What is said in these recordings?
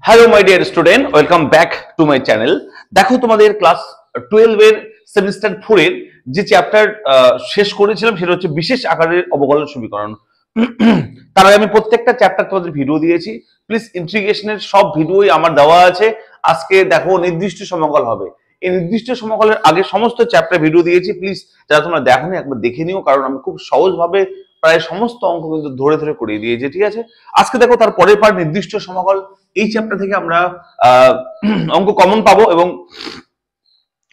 Hello my dear student, welcome back to my channel. দেখো, তোমাদের class 12 এর semester 4 এর যে চ্যাপ্টার শেষ করেছিলাম সেটা হচ্ছে বিশেষ আকারের অবকলন সমীকরণ। তার আগে আমি প্রত্যেকটা চ্যাপ্টার তোমাদের ভিডিও দিয়েছি। প্লিজ ইন্টিগ্রেশনের সব ভিডিওই আমার দেওয়া আছে। আজকে দেখো নির্দিষ্ট সমকল হবে, এই নির্দিষ্ট সমকলের আগে সমস্ত চ্যাপ্টার ভিডিও দিয়েছি। প্লিজ যারা তোমরা দেখোনি একবার দেখে নিও, কারণ আমি খুব সহজভাবে প্রায় সমস্ত অঙ্ক কিন্তু ধরে ধরে করিয়ে দিয়েছি। ঠিক আছে, আজকে দেখো তার পরের পার্ট নির্দিষ্ট সমকল। এই চ্যাপ্টার থেকে আমরা অঙ্ক কমন পাবো এবং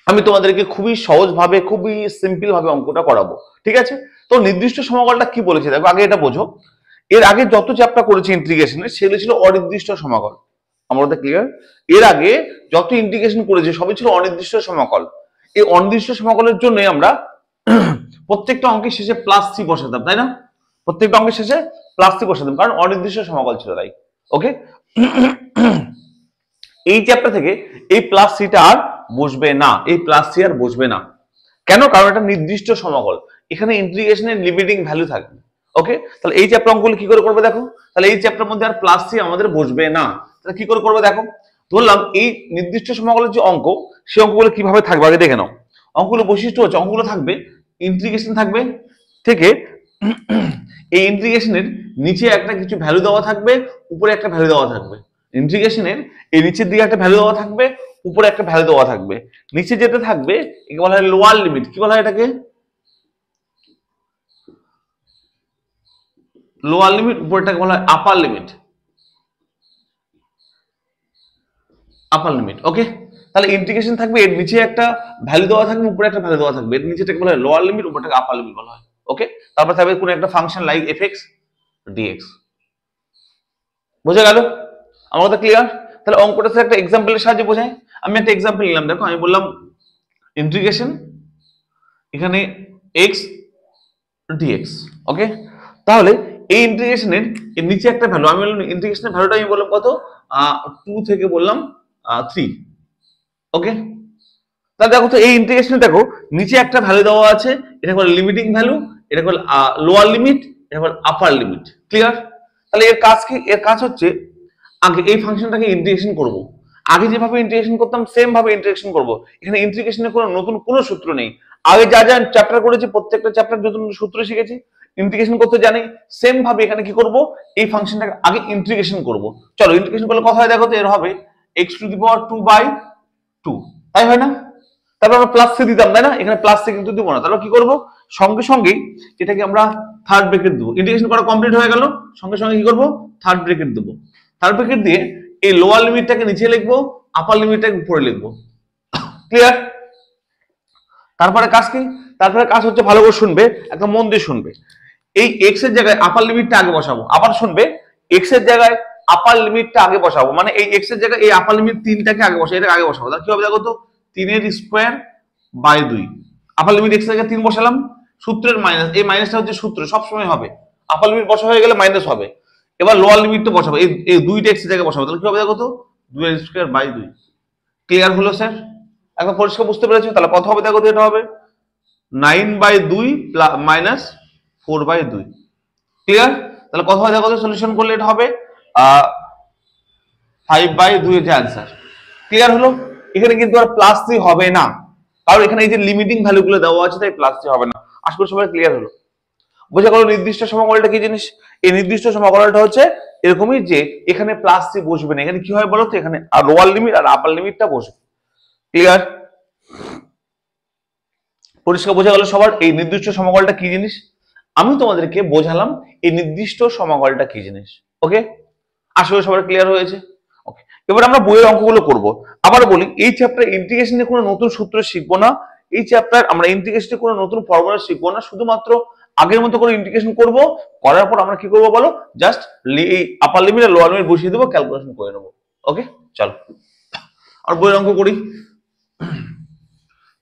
আমি তোমাদেরকে খুবই সহজভাবে খুবই সিম্পল ভাবে অঙ্কটা করাবো। ঠিক আছে, তো নির্দিষ্ট সমকলটা কি বলেছে দেখো, আগে এটা বোঝো। এর আগে যত চ্যাপ্টার করেছি ইন্টিগ্রেশনের সেগুলো ছিল অনির্দিষ্ট সমকল। আমাদের ক্লিয়ার? এর আগে যত ইন্টিগ্রেশন করেছি সবই ছিল অনির্দিষ্ট সমকল। এই অনির্দিষ্ট সমকলের জন্য আমরা প্রত্যেকটা অঙ্কের শেষে প্লাস সি বসাতাম, তাই না? প্রত্যেকটা অঙ্কের শেষে প্লাস সি বসাতাম, কারণ অনির্দিষ্ট সমকল ছিল তাই। ওকে, এই চ্যাপ্টার থেকে এই প্লাস সিটা আর বসবে না, এই প্লাস সি আর বসবে না। কেন? কারণ এটা নির্দিষ্ট সমকল, এখানে ইন্টিগ্রেশনের লিমিটিং ভ্যালু থাকবে। ওকে, তাহলে এই চ্যাপ্টার অঙ্কগুলো কি করে করবে দেখো। তাহলে এই চ্যাপ্টার মধ্যে আর প্লাস সি আমাদের বসবে না। তাহলে কি করে করবে দেখো, ধরলাম এই নির্দিষ্ট সমকলের যে অঙ্ক, সেই অঙ্কগুলো কিভাবে থাকবে আগে দেখে নাও। অঙ্কগুলো বৈশিষ্ট্য হচ্ছে অঙ্কগুলো থাকবে ইন্টিগ্রেশন থাকবে থেকে এই ইন্টিগ্রেশনের নিচে একটা কিছু ভ্যালু দেওয়া থাকবে, উপরে একটা ভ্যালু দেওয়া থাকবে। ইন্টিগ্রেশনের এই নিচের দিকে একটা ভ্যালু দেওয়া থাকবে, উপরে একটা ভ্যালু দেওয়া থাকবে। নিচে যেটা থাকবে একে বলা হয় লোয়ার লিমিট। কি বলা হয় এটাকে? Lower limit. উপরটাকে বলা হয় আপার লিমিট। আপার লিমিট। ওকে, তাহলে ইন্টিগ্রেশন থাকবে, এর নিচে একটা ভ্যালু দেওয়া থাকবে, উপরে একটা ভ্যালু দেওয়া থাকবে। এর নিচেটাকে বলা হয় লোয়ার লিমিট, উপরটাকে আপার লিমিট বলা হয়। ওকে, তারপর থাকবে কোনো একটা ফাংশন লাইক এফ(x, dx)। বোঝা গেল? আমার কথা ক্লিয়ার? তাহলে অঙ্কটা একটা এক্সাম্পলের সাহায্যে বোঝাই। আমি একটা এক্সাম্পল নিলাম, দেখো আমি বললাম ইন্টিগ্রেশন এখানে x dx। ওকে, তাহলে এই ইন্টিগ্রেশনের এর নিচে একটা ভ্যালু আমি বললাম, ইন্টিগ্রেশনের ভ্যালুটা আমি বললাম কত, 2 থেকে বললাম 3। ওকে, তাহলে দেখো তো এই ইন্টিগ্রেশনে দেখো নিচে একটা ভ্যালু দেওয়া আছে, এটা বলে লিমিটিং ভ্যালু, এটা বলে লোয়ার লিমিট, এটা বলে আপার লিমিট। ক্লিয়ার? তাহলে এর কাজ কি? এর কাজ হচ্ছে আগে এই ফাংশনটাকে ইন্টিগ্রেশন করব। আগে যেভাবে ইন্টিগ্রেশন করতাম সেম ভাবে ইন্টিগ্রেশন করব। এখানে ইন্টিগ্রেশনের কোনো নতুন কোনো সূত্র নেই। আগে যা যা চ্যাপ্টার করেছি প্রত্যেকটা চ্যাপ্টার নতুন সূত্র শিখেছি, ইন্টিগ্রেশন করতে জানি। সেম ভাবে এখানে কি করব, এই ফাংশনটাকে আগে ইন্টিগ্রেশন করব। চলো ইন্টিগ্রেশন করলে কথা হয় দেখো তো, এর হবে x⁴ তাই হয় না? তারপর আমরা প্লাস সি দিতাম, তাই না? এখানে প্লাস সি কিন্তু দিব না। তাহলে কি করব, সঙ্গে সঙ্গেই এটাকে আমরা থার্ড ব্র্যাকেট দেবো। ইন্টিগ্রেশন করা কমপ্লিট হয়ে গেল, সঙ্গে সঙ্গে কি করব, থার্ড ব্র্যাকেট দেবো। থার্ড ব্র্যাকেট দিয়ে এই লোয়ার লিমিটটাকে নিচে লিখবো, আপার লিমিটটাকে উপরে লিখবো। ক্লিয়ার? তারপরে কাজ কি? তারপরে কাজ হচ্ছে, ভালো করে শুনবে, একদম মন দিয়ে শুনবে। এই এক্স এর জায়গায় আপার লিমিটটা আগে বসাবো। আবার শুনবে, এক্স এর জায়গায় আপার লিমিটটা আগে বসাবো, মানে এই এক্স এর জায়গায় এই আপার লিমিট 3টাকে আগে বসাবো, এটাকে আগে বসাবো। তাহলে কি হবে দেখো তো, 3^2 আপার লিমিট এক্স এর জায়গায় 3 বসালাম, সূত্রের মাইনাস, এই মাইনাসটা হচ্ছে সূত্র সবসময় হবে, আপার লিমিট বসা হয়ে গেলে মাইনাস হবে। এবার লোয়ার লিমিটটা বসাবো, এই 2টা এক্স এর জায়গায় বসাবো। তাহলে কি হবে দেখো তো, 2^2। ক্লিয়ার হলো স্যার? এখন পরিষ্কার বুঝতে পেরেছো? তাহলে কত হবে দেখো তো, এটা হবে 9/2 মাইনাস 4/2। ক্লিয়ার? তাহলে কত হয় দেখো তো, সলিউশন করলে এটা হবে 5/2 এর যে অ্যান্সার। ক্লিয়ার হলো? এখানে কিন্তু আর প্লাস সি হবে না, কারণ এখানে এই যে লিমিটিং ভ্যালু গুলো দেওয়া আছে, তাই প্লাস সি হবে না। আশা করি সবাই ক্লিয়ার হলো। বোঝা গেল নির্দিষ্ট সমকলনটা কি জিনিস? এই নির্দিষ্ট সমকলনটা হচ্ছে এরকমই যে এখানে প্লাস সি বসবে না। এখানে কি হয় বলো তো, এখানে আর লোয়ার লিমিট আর আপার লিমিটটা বসবে। ক্লিয়ার? পরিষ্কার বোঝা গেল সবার এই নির্দিষ্ট সমকলনটা কি জিনিস? আমি তোমাদেরকে বোঝালাম এই নির্দিষ্ট সমকলনটা কি জিনিস। ওকে, আশা করি সবার ক্লিয়ার হয়েছে। ওকে, এবার আমরা বইয়ের অঙ্কগুলো করব। আবার বলি, এই চ্যাপ্টার ইন্টিগ্রেশনে কোনো নতুন সূত্র শিখবো না। এই চ্যাপ্টার আমরা ইন্টিগ্রেশনে কোনো নতুন ফর্মুলা শিখবো না, শুধুমাত্র আগের মতো করে ইন্টিগ্রেশন করব। করার পর আমরা কি করব বলো, জাস্ট এই আপার লিমিট আর লোয়ার লিমিট বসিয়ে দেবো, ক্যালকুলেশন করে নেবো। ওকে, চলো আর বইয়ের অঙ্ক করি।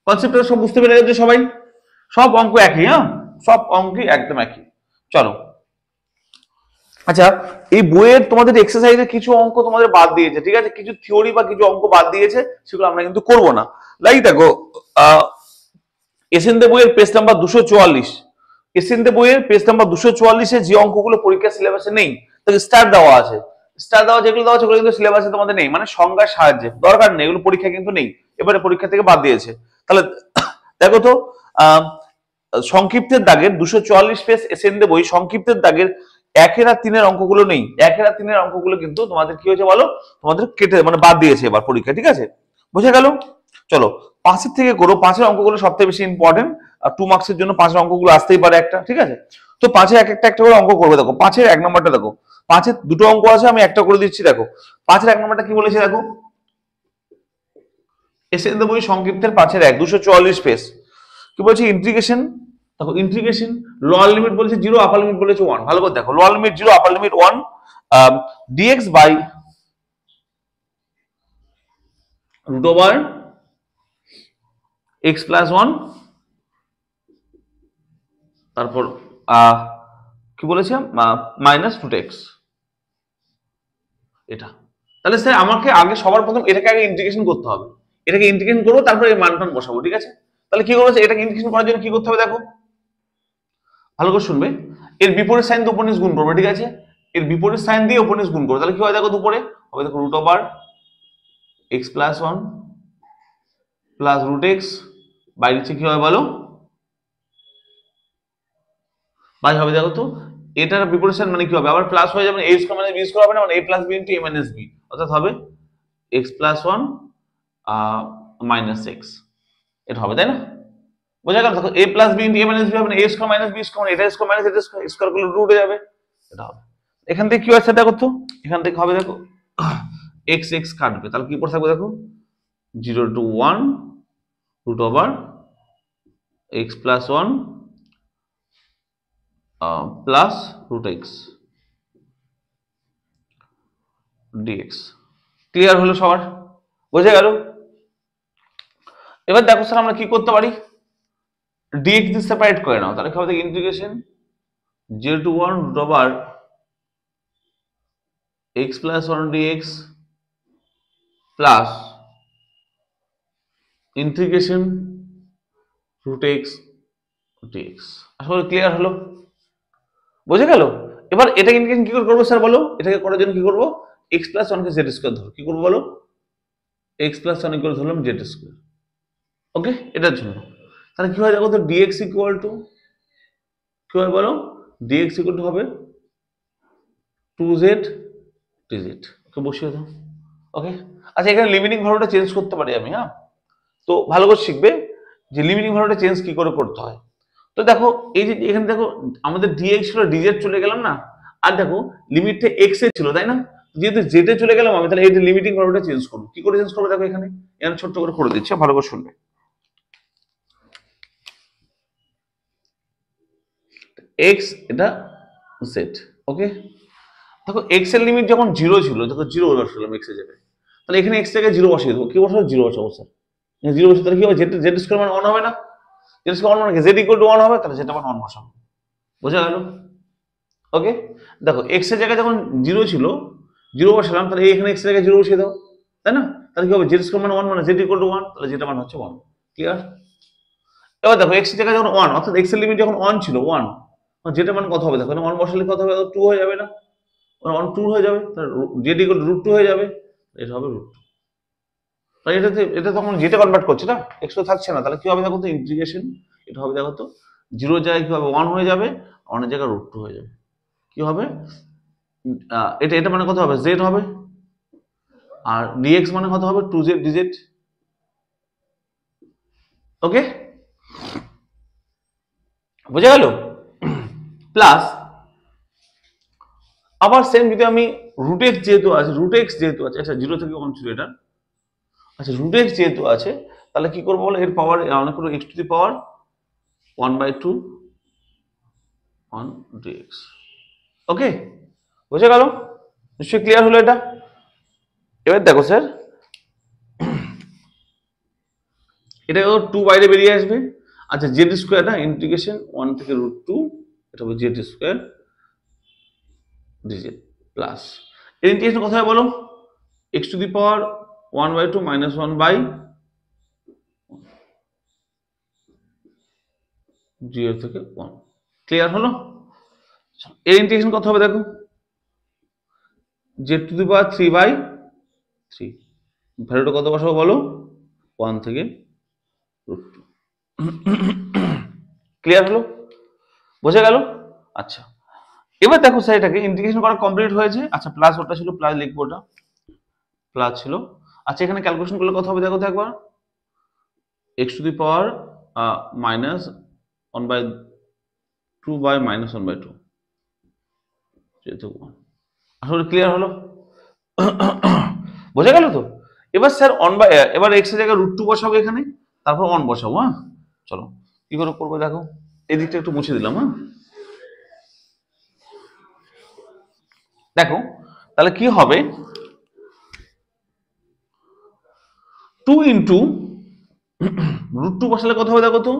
কনসেপ্টটা সব বুঝতে পেরে গেছে সবাই? সব অঙ্ক একই, হ্যাঁ, সব অঙ্কই একদম একই। চলো, আচ্ছা, এই বইয়ের তোমাদের এক্সারসাইজের কিছু অঙ্ক তোমাদের বাদ দিয়েছে, ঠিক আছে? কিছু থিওরি বা কিছু অঙ্ক বাদ দিয়েছে, সেগুলো আমরা কিন্তু করব না। লাইক দেখো, এসএনদে বইয়ের পেজ নাম্বার 244, এসএনদে বইয়ের পেজ নাম্বার 244 এ যে অঙ্কগুলো পরীক্ষা সিলেবাসে নেই, তাকে স্টার দেওয়া আছে। স্টার দেওয়া যেগুলো দেওয়া আছে ওগুলো কিন্তু সিলেবাসে তোমাদের নেই, মানে সংজ্ঞার সাহায্যে দরকার নেই, এগুলো পরীক্ষা কিন্তু নেই, এবারে পরীক্ষা থেকে বাদ দিয়েছে। তাহলে দেখো তো সংক্ষিপ্তের দাগের 244 পেজ এসএনডে বই সংক্ষিপ্তের দাগের 1 আর 3 অঙ্কগুলো নেই, 1 আর 3 অঙ্কগুলো কিন্তু তোমাদের কি হয়েছে বলো, তোমাদের কেটে মানে বাদ দিয়েছে এবার পরীক্ষা, ঠিক আছে, বুঝে গেল। চলো 5 থেকে করো, 5 অঙ্কগুলো সবথেকে বেশি ইম্পর্টেন্ট, আর 2 মার্কসের জন্য 5 অঙ্কগুলো আসতেই পারে একটা, ঠিক আছে। তো 5 এক একটা করে অঙ্ক করবে, দেখো 5 1 নম্বরটা দেখো, 5 দুটো অঙ্ক আছে, আমি একটা করে দিচ্ছি, দেখো 5 1 নম্বরটা কি বলেছে দেখো, এসএনডে বই সংক্ষিপ্তের 5 1 244 পেজ, কি বলছে ইন্টিগ্রেশন, দেখো ইন্টিগ্রেশন লোয়ার লিমিট বলেছে 0, আপার লিমিট বলেছে 1, ভালো করে দেখো lower limit 0, upper limit 1, dx by root over x plus 1, তারপর কি বলেছে মাইনাস রুট এক্স, এটা। তাহলে স্যার আমাকে আগে সবার প্রথম এটাকে আগে ইন্টিগ্রেশন করতে হবে, এটাকে ইন্টিগ্রেশন করবো, তারপরে এই মানটা বসাবো, ঠিক আছে। তাহলে কি করবো, এটাকে ইন্টিগ্রেশন করার জন্য কি করতে হবে দেখো, ভালো করে শুনবে, এর বিপরীত সাইন দিয়ে উপনিষ গুণ করবে, ঠিক আছে, এর বিপরীত সাইন দিয়ে উপনিষ গুণ করবে, তাহলে কি হয় দেখো, দুপুরে হবে দেখো root over x plus 1 plus root x, বাইরে নিচে কি হয় বলো, বাই হবে দেখো তো, এটার বিপরীত সাইন মানে কি হবে, আবার প্লাস হয়ে যাবে, a স্কয়ার মানে b স্কয়ার হবে না, মানে a plus b into a minus b, অর্থাৎ হবে x প্লাস 1 মাইনাস x, এটা হবে, তাই না, বোঝা গেল। দেখো a plus b into a minus b হবে না, a square minus b square, এটা স্কয়ার মাইনাস এটা স্কয়ার, স্কয়ার করলে রুট হয়ে যাবে, এটা হবে। এখান থেকে কি আছে দেখো তো, এখান থেকে হবে দেখো x x কাটবে, তাহলে কি পড়ে থাকবে দেখো 0 to 1 root over x plus 1 plus root x dx, clear হলো সবার, বুঝে গেল। এবার দেখো স্যার আমরা কি করতে পারি, ডিএক্স দিয়ে সেপারেট করে নাও, তাহলে কি হবে integration 0 to 1 root over x plus 1 dx plus integration root x dx, আসলে ক্লিয়ার হলো, বুঝে গেল। এবার এটা ইন্টিগ্রেশন কি করে করবো স্যার বলো, এটাকে করার জন্য কি করবো, x প্লাস 1 কে z স্কয়ার ধরো, কি করবো বলো, x প্লাস 1 ইকুয়াল ধরলাম z স্কয়ার, ওকে, এটার জন্য তাহলে কি হয় দেখো তো, dx ইকুয়াল টু কি হয় বলো, dx ইকুয়াল টু হবে 2z dz, ওকে বসিয়ে দাও, ওকে। আচ্ছা এখানে লিমিটিং ভ্যালুটা চেঞ্জ করতে পারি আমি, হ্যাঁ, তো ভালো করে শিখবে যে লিমিটিং ভ্যালুটা চেঞ্জ কি করে করতে হয়। তো দেখো এই যে এখানে দেখো আমাদের dx ছিল dz চলে গেলাম না, আর দেখো লিমিটটা x এ ছিল তাই না, যেহেতু z এ চলে গেলাম আমি, তাহলে এই যে লিমিটিং ভ্যালুটা চেঞ্জ করব, কি করে চেঞ্জ করব দেখো, এখানে ছোট্ট করে দিচ্ছি, ভালো করে শুনবে। x এটা z, ওকে, দেখো x এর লিমিট যখন 0 ছিল, দেখো 0 বসালাম x এর জায়গায়, তাহলে এখানে x থেকে 0 বসিয়ে দেবো, কি বসাবো 0 বসাবো স্যার, 0 বসে তাহলে কি হবে, z স্কয়ার মানে 1 হবে না, z স্কয়ার মানে কি, z ইকুয়াল টু 1 হবে, তাহলে z মানে 1 বসাবো, বোঝা গেল, ওকে। দেখো x এর জায়গায় যখন 0 ছিল 0 বসালাম, তাহলে এখানে x এর জায়গায় 0 বসিয়ে দাও, তাই না, তাহলে কি হবে z স্কয়ার মানে 1 মানে z ইকুয়াল টু 1, তাহলে যেটা মানে হচ্ছে 1, ক্লিয়ার। এবার দেখো x এর জায়গায় যখন 1, অর্থাৎ x এর লিমিট যখন 1 ছিল 1, যেটা মানে কত হবে দেখো, 1 বসালে কত হবে, 2 হয়ে যাবে না, 1 2 হয়ে যাবে, তাহলে z ইকুয়াল টু √2 হয়ে যাবে, এটা হবে √2, তাহলে এটা তখন যেটা কনভার্ট করছে না, x তো থাকছে না, তাহলে কি হবে দেখো তো ইন্টিগ্রেশন, এটা হবে দেখো তো 0 এর জায়গায় কি হবে 1 হয়ে যাবে, 1 এর জায়গায় √2 হয়ে যাবে, কি হবে এটা এটা মানে কত হবে z হবে, আর dx মানে কত হবে 2z dz, ওকে, বুঝা গেল। প্লাস আবার সেম যদি আমি রুট এক্স যেহেতু আছে, আচ্ছা 0 থেকে 1 ছিল এটা, আচ্ছা রুট এক্স যেহেতু আছে, তাহলে কি করবো বলো, এর পাওয়ার অনেক করে x two the power 1/2 1 dx, ওকে, বুঝে গেল, নিশ্চয়ই ক্লিয়ার হলো এটা। এবার দেখো স্যার এটা 2 বাইরে বেরিয়ে আসবে, আচ্ছা জেড স্কোয়ার না, ইন্টিগ্রেশন 1 থেকে √2, এটা হবে জেড স্কোয়ার ডিজেড প্লাস এর ইন্টিগ্রেশন কথা বলো, x two the power 1/2 minus 1/0 থেকে 1, ক্লিয়ার হলো। এর ইন্টিগ্রেশন কত হবে দেখো, জেড টু দি পাওয়ার 3/3, ভ্যালুটা কত বসাবো বলো? 1 থেকে √2। ক্লিয়ার হলো? বোঝা গেল? আচ্ছা, এবার দেখো স্যার এটাকে ইন্টিগ্রেশন করা কমপ্লিট হয়েছে। আচ্ছা, প্লাস ওটা ছিল, প্লাস লিখবো, ওটা প্লাস ছিল। আচ্ছা, এখানে ক্যালকুলেশন করলে কত হবে দেখো তো একবার। X to the power -1/2 by -1/2, যেহেতু আসলে ক্লিয়ার হলো? বোঝা গেল তো? এবার স্যার এবার এক্স এর জায়গায় √2 বসাবো এখানে, তারপর 1 বসাবো। হ্যাঁ, চলো কি করে করবো দেখো। এই দিকটা একটু মুছে দিলাম। হ্যাঁ, দেখো তাহলে কি হবে, 2 ইন্টু √2 বসালে কত হবে দেখো তো,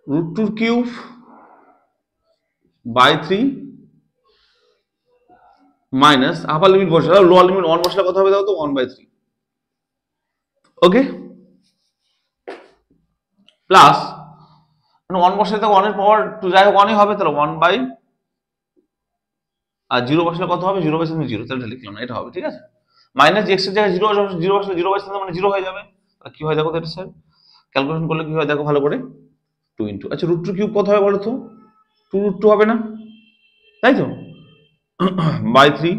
√2³ বাই 3 মাইনাস আপার লিমিট বসালে, লোয়ার লিমিট 1 বসালে কত হবে দেখো তো, 1/3। ওকে, প্লাস 1 বসালে তো 1 এর পাওয়ার 2 যাই হোক 1ই হবে, তাহলে 1 বাই, আর 0 বসালে কত হবে, 0/0, তাহলে এটা লিখলাম না, এটা হবে। ঠিক আছে, মাইনাস এক্স এর জায়গায় 0 বসালে 0/0 মানে 0 হয়ে যাবে। তাহলে কি হয় দেখো তো এটা স্যার, ক্যালকুলেশন করলে কি হয় দেখো ভালো করে, 2 ইন্টু, আচ্ছা √2³ কত হবে বলো তো, 2√2 হবে না, তাই তো, বাই 3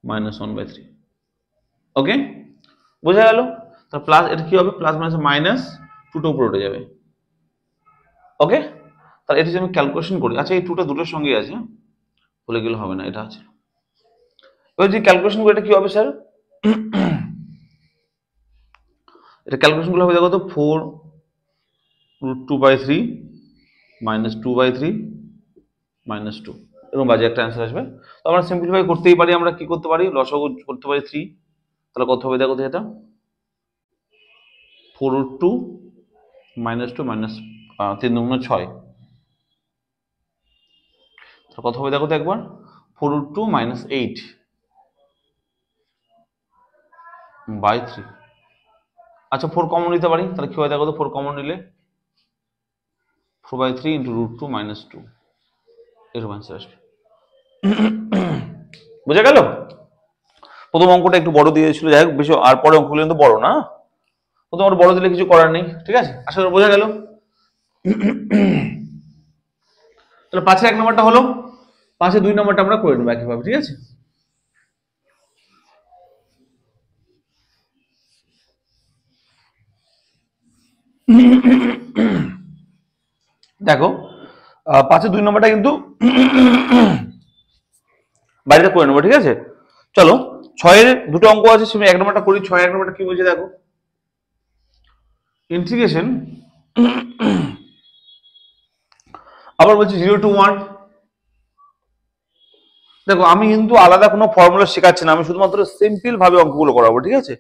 মাইনাস 1/3। ওকে, বোঝা গেল? তাহলে প্লাস, এটা কি হবে, প্লাস মাইনাস মাইনাস 2টা উপরে উঠে যাবে। ওকে, তাহলে এটা যদি আমি ক্যালকুলেশন করি, আচ্ছা এই 2টা দুটোর সঙ্গে আছে, বলে গেলে হবে না, এটা আছে। এবার যদি ক্যালকুলেশন করি এটা কি হবে স্যার, এটা ক্যালকুলেশন করলে হবে দেখো তো, 4√2/3 মাইনাস 2/3 মাইনাস 2, এরকম বাজে একটা অ্যান্সার আসবে। তো আমরা সিম্পলিফাই করতেই পারি, আমরা কি করতে পারি, লসাগু করতে পারি 3, তাহলে কত হবে দেখো তো, এটা 4√2 মাইনাস 2 মাইনাস 3 × 6, তাহলে কত হবে দেখো তো একবার, 4√2 মাইনাস 8 বাই 3। আচ্ছা 4 কমন নিতে পারি, তাহলে কি হয় দেখো তো, 4 কমন নিলে 4/3 ইন্টু √2 মাইনাস 2, এরকম অ্যান্সার আসবে। বুঝা গেল? প্রথম অঙ্কটা একটু বড় দিয়েছিল, যাই হোক বেশি, আর পরে অঙ্কগুলো কিন্তু বড় না, প্রথম অঙ্কটা বড় দিলে কিছু করার নেই। ঠিক আছে, আশা করি বোঝা গেল। তাহলে 5-এর 1 নম্বরটা হলো, 5-এর 2 নম্বরটা আমরা করে নেবো একইভাবে। ঠিক আছে, দেখো 5-এর 2 নম্বরটা কিন্তু বাড়িতে করে নেবো। ঠিক আছে, চলো 6-এর দুটো অঙ্ক আছে, সেখানে 1 নম্বরটা করি। 6-এর 1 নম্বরটা কি বলছে দেখো, ইন্টিগ্রেশন, আবার বলছি 0 to 1। দেখো আমি কিন্তু আলাদা কোনো ফর্মুলা শেখাচ্ছি না, আমি শুধুমাত্র সিম্পল ভাবে অঙ্কগুলো করাবো। ঠিক আছে,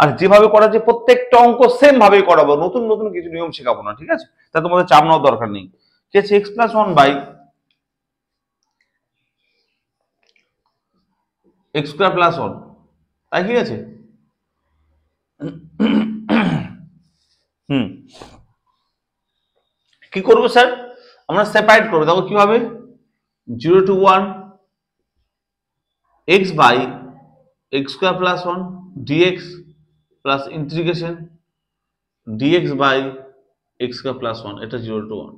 আর যেভাবে করা যায় প্রত্যেকটা অঙ্ক সেম ভাবেই করাবো, নতুন নতুন কিছু নিয়ম শেখাবো না। ঠিক আছে, তা তোমাদের চাপ নেওয়ার দরকার নেই। ঠিক আছে, x+1/x²+1, তাই ঠিক আছে। কি করবো স্যার, আমরা সেপারেট করবো। দেখো কিভাবে, 0 to 1 x/x²+1 dx plus integration dx/x²+1, এটা 0 to 1।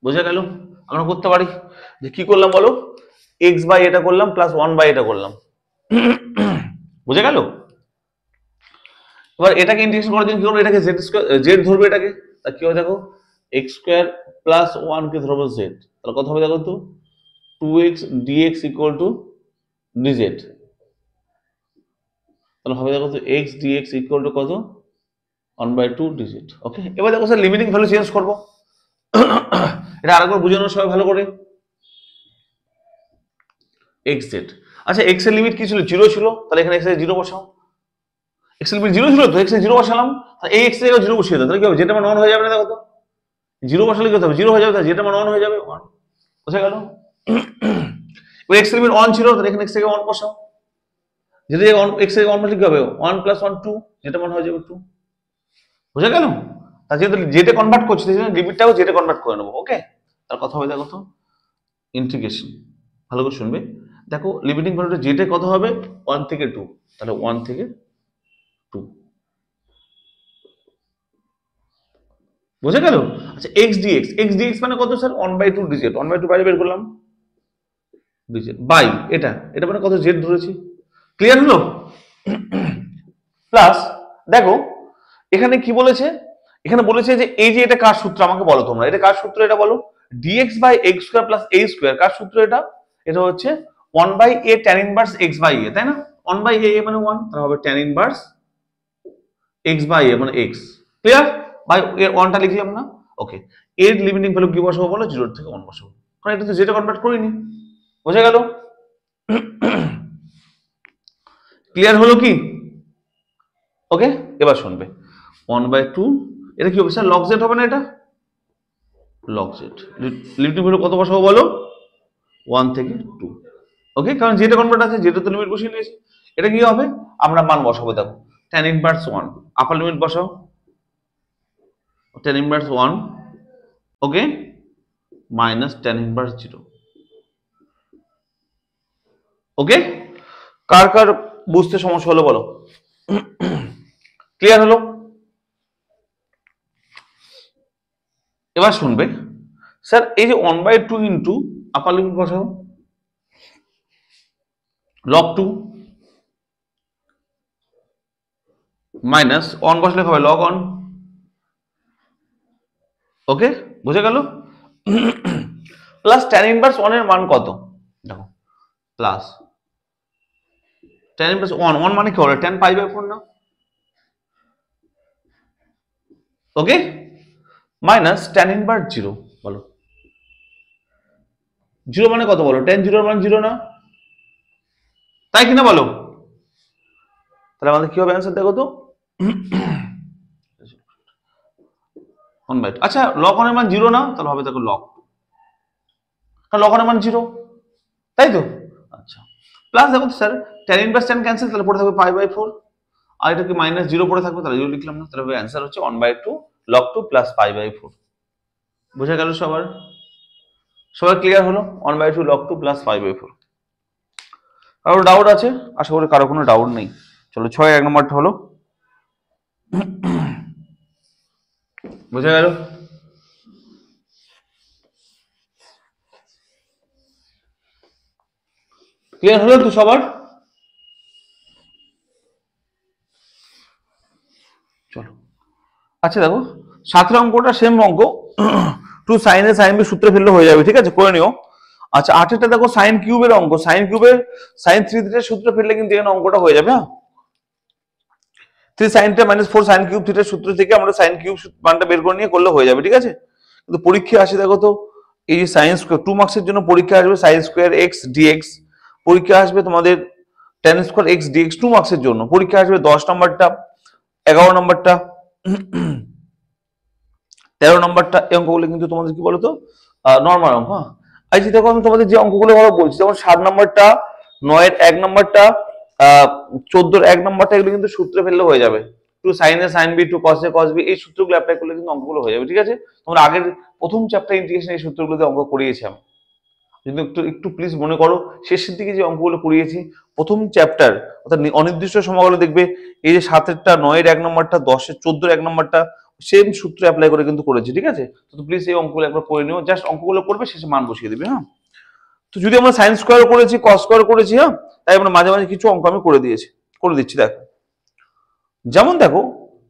বোঝা গেল? আমরা করতে পারি যে কি করলাম বলো, x/ এটা করলাম প্লাস 1/ এটা করলাম। বোঝা গেল? এবার এটাকে ইন্টিগ্রেশন করার জন্য কি করবো, এটাকে z ধরবে, এটাকে তা কি হবে দেখো, x²+1 কে ধরবো z, তাহলে কত হবে দেখো তো, 2x dx equal to dz, তাহলে হবে দেখো তো x dx ইকুয়াল টু কত, 1/2 dz। ওকে, এবার দেখো স্যার লিমিটিং ভ্যালু চেঞ্জ করবো, এটা আরেকবার বুঝানো সবাই ভালো করে। xz, আচ্ছা x এর লিমিট কি ছিল, 0 ছিল, তাহলে এখানে x এর 0 বসাও। x এর লিমিট 0 ছিল, তো x এর 0 বসালাম, তাহলে এই x এর জায়গায় 0 বসিয়ে দাও, তাহলে কি হবে, যেটা মান 1 হয়ে যাবে না, দেখো তো 0 বসালে কি হবে, 0 হয়ে যাবে, তাহলে যেটা মান 1 হয়ে যাবে 1। বুঝা গেল? ওই x এর লিমিট 1 ছিল, তাহলে এখানে x এর 1 বসাও, যেটা x এর 1 বসলে কি হবে, 1 + 1 2, যেটা মান হয়ে যাবে 2। বুঝা গেল? তা যেহেতু যেটা কনভার্ট করছি, লিমিটটাও যেটা কনভার্ট করে নেবো। ওকে, তার কথা হবে দেখো তো, ইন্টিগ্রেশন ভালো করে শুনবে। দেখো লিমিটিং ভ্যালুটা যেটা কত হবে 1 থেকে 2, তাহলে 1 থেকে 2 বোঝা গেল। আচ্ছা x dx মানে কত স্যার 1/2 ডিজিট, 1/2 বাইরে বের করলাম ডিজিট বাই এটা মানে কত জেড ধরেছি। ক্লিয়ার হলো? প্লাস দেখো এখানে কি বলেছে, এখানে বলেছে যে এই যে এটা কার সূত্র আমাকে বলো তোমরা, এটা কার সূত্র এটা বলো। dx by x square plus a square কার সূত্র এটা? এটা হচ্ছে 1 by a tan inverse x by a, তাই না? 1 বাই a মানে 1, তাহলে হবে tan inverse x by a মানে x। ক্লিয়ার? বাই এর 1টা লিখলাম না? ওকে, এর লিমিটিং ভ্যালু কি বসাবো বলো? 0 থেকে 1 বসাবো, কারণ এটা তো যেটা কনভার্ট করিনি। বোঝা গেল? ক্লিয়ার হলো কি? ওকে, এবার শুনবে 1/2 এটা কি হবে স্যার? লগ জেড হবে না এটা? লগ জেড লিমিটিং ভ্যালু কত বসাবো বলো? 1 থেকে 2। ওকে, কারণ যেটা কনভার্ট আছে যেটা তো লিমিট বসিয়ে নিয়েছি, এটা কি হবে আমরা মান বসাবো। দেখো tan ইনভার্স 1 আপার লিমিট বসাও, tan ইনভার্স 1 ওকে মাইনাস tan ইনভার্স 0। ওকে, কার কার বুঝতে সমস্যা হলো বলো? ক্লিয়ার হলো? এবার শুনবে স্যার এই যে 1/2 ইন্টু আপার লিমিট বসাও log 2 মাইনাস 1 বসলে হবে log 1। ওকে, বুঝে গেল? প্লাস tan ইনভার্স 1 এর মান কত? দেখো প্লাস tan ইনভার্স 1 মানে কি হলো? tan পাই বাই 4 না? ওকে, মাইনাস tan ইনভার্স 0 বলো। 0 মানে কত বলো? tan 0 এর মান 0 না? তাই কিনা বলো? তাহলে আমাদের কি হবে অ্যান্সার দেখো তো। 1/2। আচ্ছা log 1 এর মান 0 না? তাহলে হবে দেখো log 2, কারণ log 1 এর মান 0, তাই তো? আচ্ছা প্লাস দেখো sir tan inverse tan cancel, তাহলে পড়ে থাকবে পাই বাই 4, আর এটা কি মাইনাস 0 পড়ে থাকবে, তাহলে 0 লিখলাম না, তাহলে অ্যান্সার হচ্ছে 1/2 log 2 প্লাস পাই বাই 4। বোঝা গেল সবার? সবার ক্লিয়ার হলো? 1/2 log 2 প্লাস পাই বাই 4। কারো ডাউট আছে? আশা করি কারো কোনো ডাউট নেই। চলো 6 নম্বরটা হলো, বোঝা গেল? ক্লিয়ার হলো তো সবার? চলো আচ্ছা দেখো 7 অঙ্কটা সেম অঙ্ক, 2 sin a sin b সূত্রে ফেললে হয়ে যাবে, ঠিক আছে? করে নিও। আচ্ছা 8 দেখো sin কিউবের অঙ্ক, sin কিউবের sin 3 থিটার সূত্র ফেললে কিন্তু এখানে অঙ্কটা হয়ে যাবে। হ্যাঁ 3 sin θ - 4 sin কিউব থিটার সূত্র থেকে আমরা sin কিউব মানটা বের করে নিয়ে করলে হয়ে যাবে, ঠিক আছে? কিন্তু পরীক্ষা আসে দেখো তো এই যে sin স্কয়ার 2 মার্কসের জন্য পরীক্ষা আসবে sin স্কয়ার x dx, পরীক্ষা আসবে তোমাদের tan স্কয়ার x dx 2 মার্কসের জন্য, পরীক্ষা আসবে 10 নম্বরটা 11 নম্বরটা 13 নম্বরটা। এই অঙ্কগুলো কিন্তু তোমাদের কি বলতো নরমাল অঙ্ক। হ্যাঁ আচ্ছা দেখো আমি তোমাদের যে অঙ্কগুলো ভালো বলছি, যেমন 7 নম্বরটা 9 এর 1 নম্বরটা 14 এর 1 নম্বরটা, এগুলো কিন্তু সূত্রে ফেললে হয়ে যাবে। 2 sin a sin b 2 cos a cos b এই সূত্রগুলো অ্যাপ্লাই করলে কিন্তু অঙ্কগুলো হয়ে যাবে, ঠিক আছে? তোমরা আগের প্রথম চ্যাপ্টার ইন্টিগ্রেশন এই সূত্রগুলোতে অঙ্ক করিয়েছি আমি, কিন্তু একটু একটু প্লিজ মনে করো শেষের দিকে যে অঙ্কগুলো করিয়েছি প্রথম চ্যাপ্টার অর্থাৎ অনির্দিষ্ট সময়গুলো দেখবে এই যে 7-এরটা 9 এর 1 নম্বরটা 10 এর 14 এর 1 নম্বরটা সেম সূত্র অ্যাপ্লাই করে কিন্তু করেছি, ঠিক আছে? তো প্লিজ এই অঙ্কগুলো একবার পড়ে নিও, জাস্ট অঙ্কগুলো করবে শেষে মান বসিয়ে দিবে। হ্যাঁ তো যদি আমরা সাইন স্কয়ার করেছি কস স্কয়ার করেছি, হ্যাঁ তাই আমরা মাঝে মাঝে কিছু অঙ্ক আমি করে দিচ্ছি। দেখো যেমন দেখো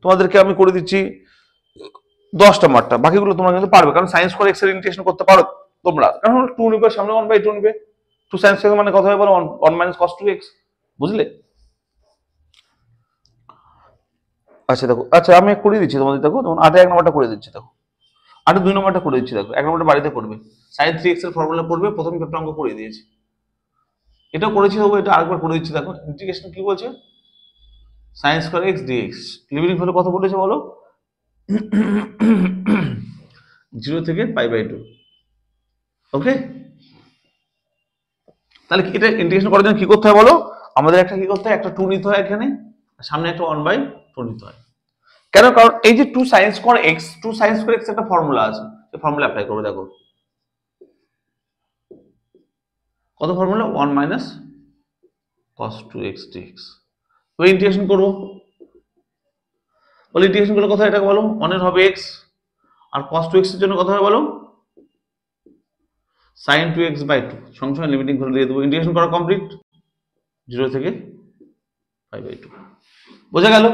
তোমাদেরকে আমি করে দিচ্ছি 10 নম্বরটা, বাকিগুলো তোমরা কিন্তু পারবে, কারণ সাইন স্কয়ার এক্স এর ইন্টিগ্রেশন করতে পারো তোমরা, কারণ 2 নিবে সামনে 1/2 নিবে, 2 sin স্কয়ার মানে কত হবে বলো? 1 - cos 2x, বুঝলে? আচ্ছা দেখো, আচ্ছা আমি করে দিচ্ছি তোমাদের, দেখো তখন 8 1 নম্বরটা করে দিচ্ছি, দেখো 8 2 নম্বরটা করে দিচ্ছি, দেখো 1 নম্বরটা বাড়িতে করবে, sin 3x এর ফর্মুলা পড়বে, প্রথম চ্যাপ্টার অঙ্ক করে দিয়েছি, এটাও করেছি, তবু এটা আরেকবার করে দিচ্ছি। দেখো ইন্টিগ্রেশন কি বলছে, sin square x dx limiting value কত বলেছে বলো? 0 থেকে π/2। ওকে, তাহলে এটা ইন্টিগ্রেশন করার জন্য কি করতে হয় বলো? আমাদের একটা কি করতে হয়, একটা 2 নিতে হয় এখানে, সামনে একটা 1/2 নিতে হয়। কেন? কারণ এই যে 2 sin স্কয়ার x একটা ফর্মুলা আছে, সেই ফর্মুলা অ্যাপ্লাই করবে। দেখো কত formula 1 minus cos 2x dx। তো ইন্টিগ্রেশন করবো, বলে ইন্টিগ্রেশন করলে কথা এটাকে বলো 1 এর হবে x, আর cos 2x এর জন্য কত হবে বলো sin 2x বাই 2, সঙ্গে সঙ্গে লিমিটিং করে দিয়ে দেবো। ইন্টিগ্রেশন করা কমপ্লিট, 0 থেকে পাই বাই 2। বোঝা গেল?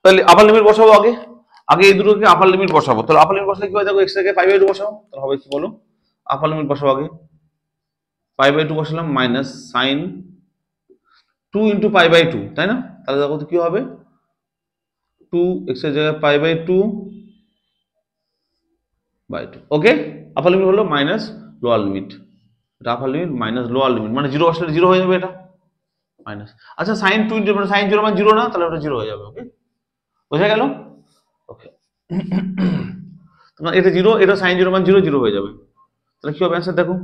তাহলে আপার লিমিট বসাবো আগে, এই দুটোকে আপার লিমিট বসাবো। তাহলে আপার লিমিট বসালে কি হয় দেখো, x থেকে পাই বাই 2 বসাবো, তাহলে হবে কি বলো, আপার লিমিট বসাবো আগে, পাই বাই 2 বসালাম minus sine 2 into pi by 2, তাই না? তাহলে দেখো তো কি হবে, 2x এর জায়গায় pi by 2 by 2। Okay, upper limit হলো মাইনাস লোয়ার লিমিট, এটা upper limit minus lower limit, মানে 0 আসলে 0 হয়ে যাবে এটা মাইনাস। আচ্ছা সাইন 2 ইন্টু মানে সাইন 0 মানে 0 না, তাহলে ওটা 0 হয়ে যাবে। ওকে, বোঝা গেল? ওকে, তোমার এটা 0, এটা সাইন 0 মানে 0 0 হয়ে যাবে। তাহলে কি হবে অ্যান্সার দেখো,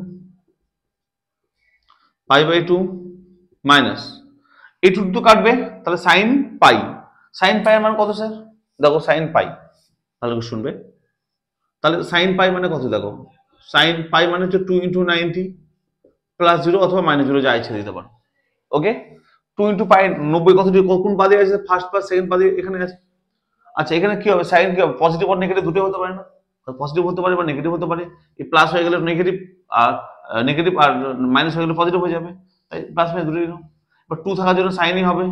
পাই বাই 2 মাইনাস এই 2 তো কাটবে, তাহলে সাইন পাই, সাইন পাই এর মান কত স্যার? দেখো সাইন পাই, ভালো করে শুনবে, তাহলে সাইন পাই মানে কত দেখো, সাইন পাই মানে হচ্ছে 2 ইন্টু 90 প্লাস 0 অথবা মাইনাস 0 যা ইচ্ছা দিতে পারো। ওকে, 2 ইন্টু পাই 90 কত কোন পাদে আছে, ফার্স্ট পাস সেকেন্ড পাদে এখানে আছে। আচ্ছা এখানে কি হবে, সাইন কি হবে, পজিটিভ আর নেগেটিভ দুটো হতে পারে না, পজিটিভ হতে পারে বা নেগেটিভ হতে পারে, এই প্লাস হয়ে গেলে নেগেটিভ, আর নেগেটিভ আর মাইনাস হয়ে গেলে পজিটিভ হয়ে যাবে, তাই প্লাস মাইনাস দুটোই নিলাম। এবার 2 থাকার জন্য সাইনই হবে,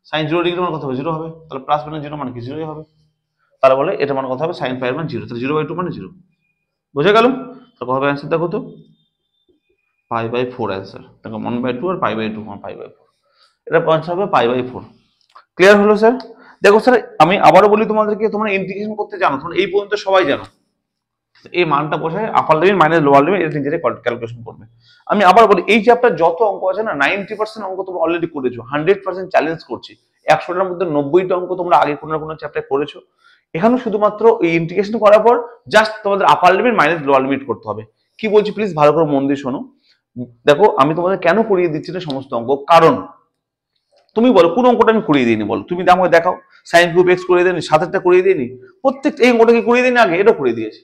সাইন 0 ডিগ্রি মানে কত হবে 0 হবে, তাহলে প্লাস মাইনাস 0 মানে কি 0ই হবে। তাহলে বলে এটা মানে কত হবে, সাইন পাই এর মান 0, তাহলে 0 বাই 2 মানে 0। বোঝা গেল? তো কত হবে অ্যান্সার দেখো তো, পাই বাই 4 অ্যান্সার দেখো, 1 বাই 2 আর পাই বাই 2 পাই বাই 4, এটা আনসার হবে পাই বাই 4। ক্লিয়ার হলো স্যার? দেখো স্যার আমি আবারও বলি তোমাদেরকে, তোমরা ইন্টিগ্রেশন করতে জানো, তোমরা এই পর্যন্ত সবাই জানো, এই মানটা বসায় আপার লিমিট মাইনাস লোয়ার লিমিট এটা নিজেরাই ক্যালকুলেশন করবে। আমি আবার বলি এই চ্যাপ্টার যত অঙ্ক আছে না 90% অঙ্ক তোমরা অলরেডি করেছো, 100% চ্যালেঞ্জ করছি, 100টার মধ্যে 90টা অঙ্ক তোমরা আগে কোনো না কোনো চ্যাপ্টারে করেছো। এখানে শুধুমাত্র এই ইন্টিগ্রেশন করার পর জাস্ট তোমাদের আপার লিমিট মাইনাস লোয়ার লিমিট করতে হবে। কি বলছি প্লিজ ভালো করে মন দিয়ে শোনো। দেখো আমি তোমাদের কেন করিয়ে দিচ্ছি না সমস্ত অঙ্ক, কারণ তুমি বলো কোন অঙ্কটা আমি করিয়ে দিইনি বলো, তুমি আমাকে দেখাও, সাইন কিউব এক্স করিয়ে দিইনি, 7টা করিয়ে দিইনি, প্রত্যেক এই অঙ্কটাকে করিয়ে দিইনি আগে, এটা করিয়ে দিয়েছি,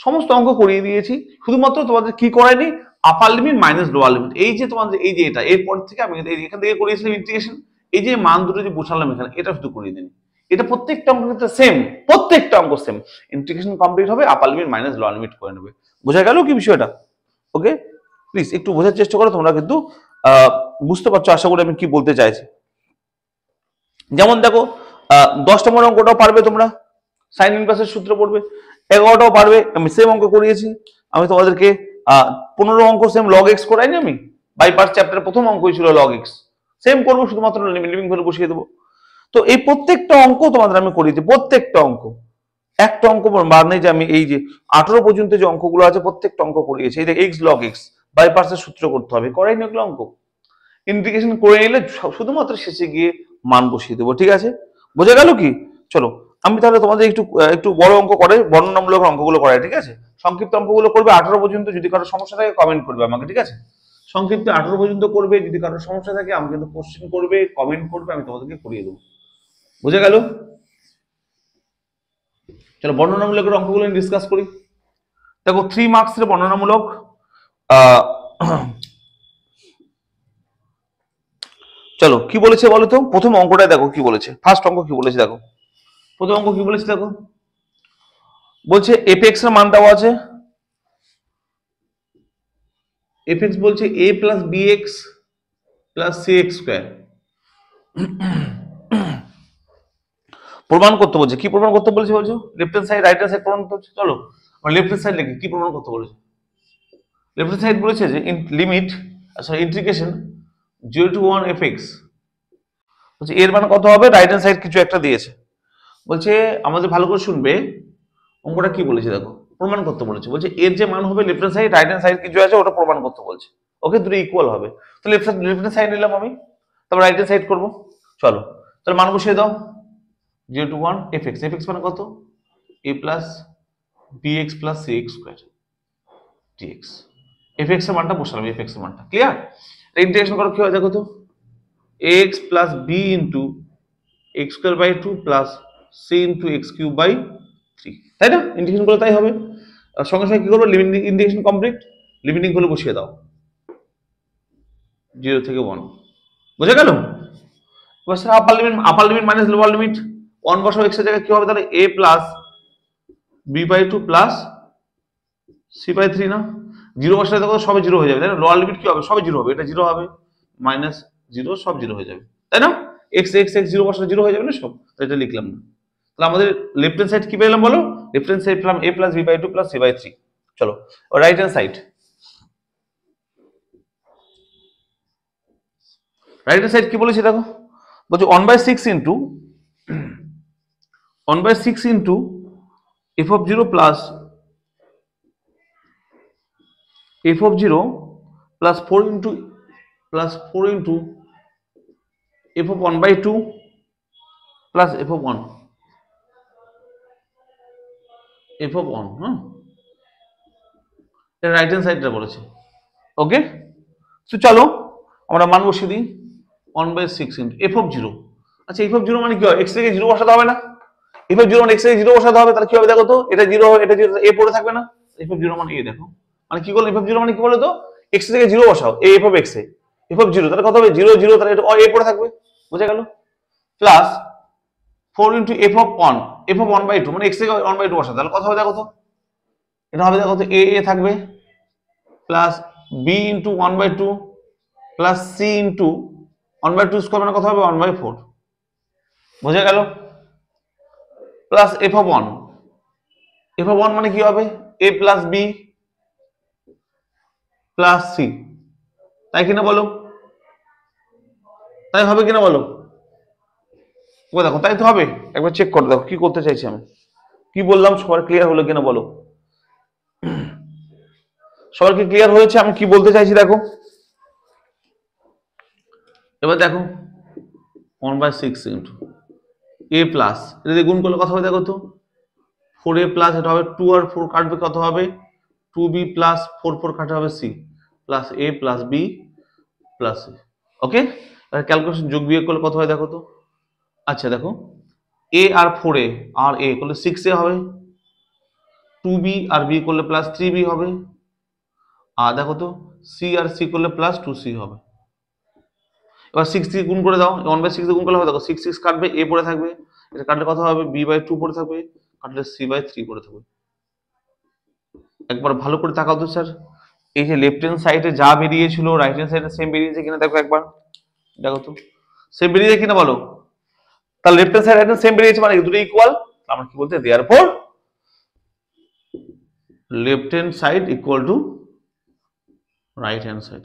সমস্ত অঙ্ক করিয়ে দিয়েছি, শুধুমাত্র তোমাদের কি করায়নি upper limit minus lower limit. এই যে তোমাদের এই যে এটা এরপর থেকে আমি এখান থেকে করিয়েছিলাম ইন্টিগ্রেশন, এই যে মান দুটো যে বসালাম এখানে এটা শুধু করিয়ে দিন, এটা প্রত্যেকটা অঙ্ক কিন্তু সেম, প্রত্যেকটা অঙ্ক সেম, ইন্টিগ্রেশন কমপ্লিট হবে আপার লিমিট মাইনাস লোয়ার লিমিট করে নেবে। বোঝা গেল কি বিষয়টা? ওকে, প্লিজ একটু বোঝার চেষ্টা করো, তোমরা কিন্তু বুঝতে পারছো আশা করি আমি কি বলতে চাইছি। যেমন দেখো 10 নম্বর অঙ্কটাও পারবে তোমরা, সাইন ইনভার্সের সূত্র পড়বে, 11টাও পারবে, আমি সেম অঙ্ক করিয়েছি, আমি তোমাদেরকে 15 অঙ্ক সেম লগ এক্স করাইনি, আমি বাই পার্টস চ্যাপ্টারের প্রথম অঙ্কই ছিল লগ এক্স, সেম করবো শুধুমাত্র লিমিং ভ্যালু বসিয়ে দেবো। তো এই প্রত্যেকটা অঙ্ক তোমাদের আমি করিয়েছি, প্রত্যেকটা অঙ্ক, একটা অঙ্ক বার নেই যে আমি এই যে 18 পর্যন্ত যে অঙ্কগুলো আছে প্রত্যেকটা অঙ্ক করিয়েছি। এই যে এক্স লগ এক্স বাই পার্টসের সূত্র করতে হবে, করাইনি এগুলো অঙ্ক, ইন্টিগ্রেশন করে নিলে শুধুমাত্র শেষে গিয়ে মান বসিয়ে দেবো। ঠিক আছে, বোঝা গেল কি? চলো আমি তাহলে তোমাদের একটু বড় অঙ্ক করে বর্ণনামূলক অঙ্কগুলো করাই, ঠিক আছে? সংক্ষিপ্ত অঙ্কগুলো করবে 18 পর্যন্ত, যদি কারো সমস্যা থাকে কমেন্ট করবে আমাকে, ঠিক আছে? সংক্ষিপ্ত 18 পর্যন্ত করবে, যদি কারো সমস্যা থাকে আমাকে কিন্তু কোশ্চেন করবে, কমেন্ট করবে, আমি তোমাদেরকে করিয়ে দেবো। বুঝে গেল? চলো বর্ণনামূলকের অঙ্কগুলো ডিসকাস করি। দেখো 3 মার্কসের বর্ণনামূলক, চলো কি বলেছে বলো তো, প্রথম অঙ্কটা দেখো কি বলেছে, ফার্স্ট অঙ্ক কি বলেছে দেখো, প্রথম অঙ্ক কি বলেছে দেখো, বলছে এফ এক্স এর মান দেওয়া আছে, এফ এক্স বলছে A plus B X plus C X square, প্রমাণ করতে বলছে। কি প্রমাণ করতে বলেছে বলছো, left hand side right hand side প্রমাণ করতে বলছে। চলো লেফট হ্যান্ড সাইড লিখি, কি প্রমাণ করতে বলেছে, লেফট হ্যান্ড সাইড বলেছে যে limit sorry integration 0 to 1 F X, বলছে এর মান কত হবে, রাইট হ্যান্ড সাইড কিছু একটা দিয়েছে, বলছে আমাদের ভালো করে শুনবে অঙ্কটা কি বলেছে দেখো, প্রমাণ করতে বলেছে, বলছে এর যে মান হবে left hand side right hand side কিছু আছে ওটা প্রমাণ করতে বলছে। ওকে, দুটো ইকুয়াল হবে, তো লেফট হ্যান্ড সাইড নিলাম আমি, তারপর রাইট হ্যান্ড সাইড করবো। চলো তাহলে মান বসিয়ে দাও, 0 to 1 F X, F X মানে কত, A plus B X plus C X square DX, F X এর মানটা বসালাম, এফ এক্স এর মানটা ক্লিয়ার। ইন্টিগ্রেশন করো কি হয় দেখো তো, x plus b into x square by 2 plus c into x cube by 3, তাই না? ইন্টিগ্রেশন করলে তাই হবে। সঙ্গে সঙ্গে কি করবো, লিমিটিং ইন্টিগ্রেশন কমপ্লিট, লিমিটিং হলে বসিয়ে দাও 0 থেকে 1, বুঝে গেল? আপার লিমিট মাইনাস লোয়ার লিমিট 1 বসাও, x এর জায়গায় কি হবে তাহলে a plus b/2 plus c/3 না, 0 বসালে দেখো সবে 0 হয়ে যাবে তাই না, লোয়ার লিমিট কি হবে সবে 0 হবে, এটা 0 হবে, মাইনাস 0 সব 0 হয়ে যাবে তাই না, x 0 বসালে 0 হয়ে যাবে না সব, তো এটা লিখলাম না। তাহলে আমাদের লেফট হ্যান্ড সাইড কি পেলাম বলো, লেফট হ্যান্ড সাইড পেলাম a plus b/2 plus c/3। চলো right hand side, right hand side কি বলেছি দেখো, বলছি 1/6 into f of 0 plus f of 0 plus 4 into f of 1/2 plus f of 1, হ্যাঁ, এটা রাইট হ্যান্ড সাইডটা বলেছে। ওকে, তো চলো আমরা মান বসিয়ে দিই 1/6 ইন্টু f of 0। আচ্ছা f of 0 মানে কি হয়, x থেকে 0 বসাতে হবে না, f of 0 মানে x থেকে 0 বসাতে হবে, তাহলে কি হবে দেখো তো, এটা 0 হবে, এটা 0, a পড়ে থাকবে না, f of 0 মানে a, দেখো মানে কি করলো, f of 0 মানে কি বলো তো, x থেকে 0 বসাও, a f of x A f of 0, তাহলে কত হবে 0 0, তাহলে এটা a পড়ে থাকবে, বুঝে গেল, প্লাস 4 ইন্টু f of 1/2 মানে x থেকে 1/2 বসাতে, তাহলে কত হবে দেখো তো, এটা হবে দেখো তো a থাকবে plus b into 1/2 plus c into 1/2 square মানে কত হবে 1/4, বুঝে গেল, প্লাস f of 1 মানে কি হবে a plus b plus c, তাই কিনা বলো, তাই হবে কিনা বলো, ও দেখো তাই তো হবে, একবার চেক করে দেখো কি করতে চাইছি আমি, কি বললাম সবার ক্লিয়ার হলো কিনা বলো, সবার কি ক্লিয়ার হয়েছে আমি কি বলতে চাইছি দেখো, এবার দেখো 1/6 ইন্টু a প্লাস, এটা দিয়ে গুণ করলে কত হবে দেখো তো, 4a প্লাস, এটা হবে 2 আর 4 কাটবে কত হবে 2b প্লাস 4 কাটা হবে c plus a plus b plus c। Okay, calculation যোগ বিয়োগ করলে কত হয় দেখো তো, আচ্ছা দেখো a R 4a R a করলে 6a হবে, 2b আর b করলে প্লাস 3b হবে, আর দেখো তো c আর c করলে প্লাস 2c হবে। এবার 6 দিয়ে গুণ করে দাও, 1/6 দিয়ে গুণ করলে হবে দেখো 6 6 কাটবে, a পড়ে থাকবে, এটা কাটলে কত হবে b/2 পড়ে থাকবে, কাটলে c/3 পড়ে থাকবে। একবার ভালো করে তাকাও তো স্যার, এই যে লেফট হ্যান্ড সাইডে যা বেরিয়েছিল রাইট হ্যান্ড সাইডে সেম বেরিয়েছে কিনা দেখো একবার, দেখো তো সেম বেরিয়েছে কিনা বলো, তাহলে left hand side right hand same বেরিয়েছে মানে দুটো ইকুয়াল, আমরা কি বলতে therefore left hand side equal to right hand side.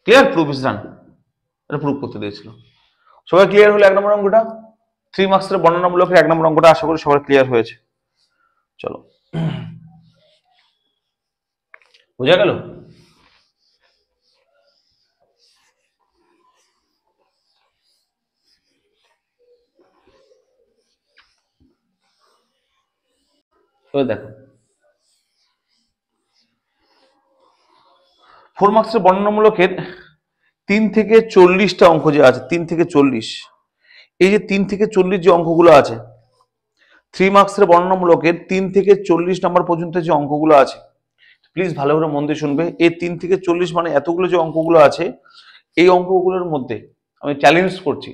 Clear, proof is done, এটা প্রুফ করতে দিয়েছিল। সবাই ক্লিয়ার হলো 1 নম্বর অঙ্কটা, 3 মার্কসের বর্ণনামূলকের 1 নম্বর অঙ্কটা আশা করি সবার ক্লিয়ার হয়েছে। চলো বুঝা গেল, দেখো 4 মার্কসের বর্ণনামূলকের 3 থেকে 40টা অঙ্ক যে আছে, 3 থেকে 40, এই যে 3 থেকে 40 যে অঙ্কগুলো আছে 3 মার্কসের বর্ণনামূলকের 3 থেকে 40 নম্বর পর্যন্ত যে অঙ্কগুলো আছে, প্লিজ ভালো করে মন দিয়ে শুনবে, এই 3 থেকে 40 মানে এতগুলো যে অঙ্কগুলো আছে, এই অঙ্কগুলোর মধ্যে আমি চ্যালেঞ্জ করছি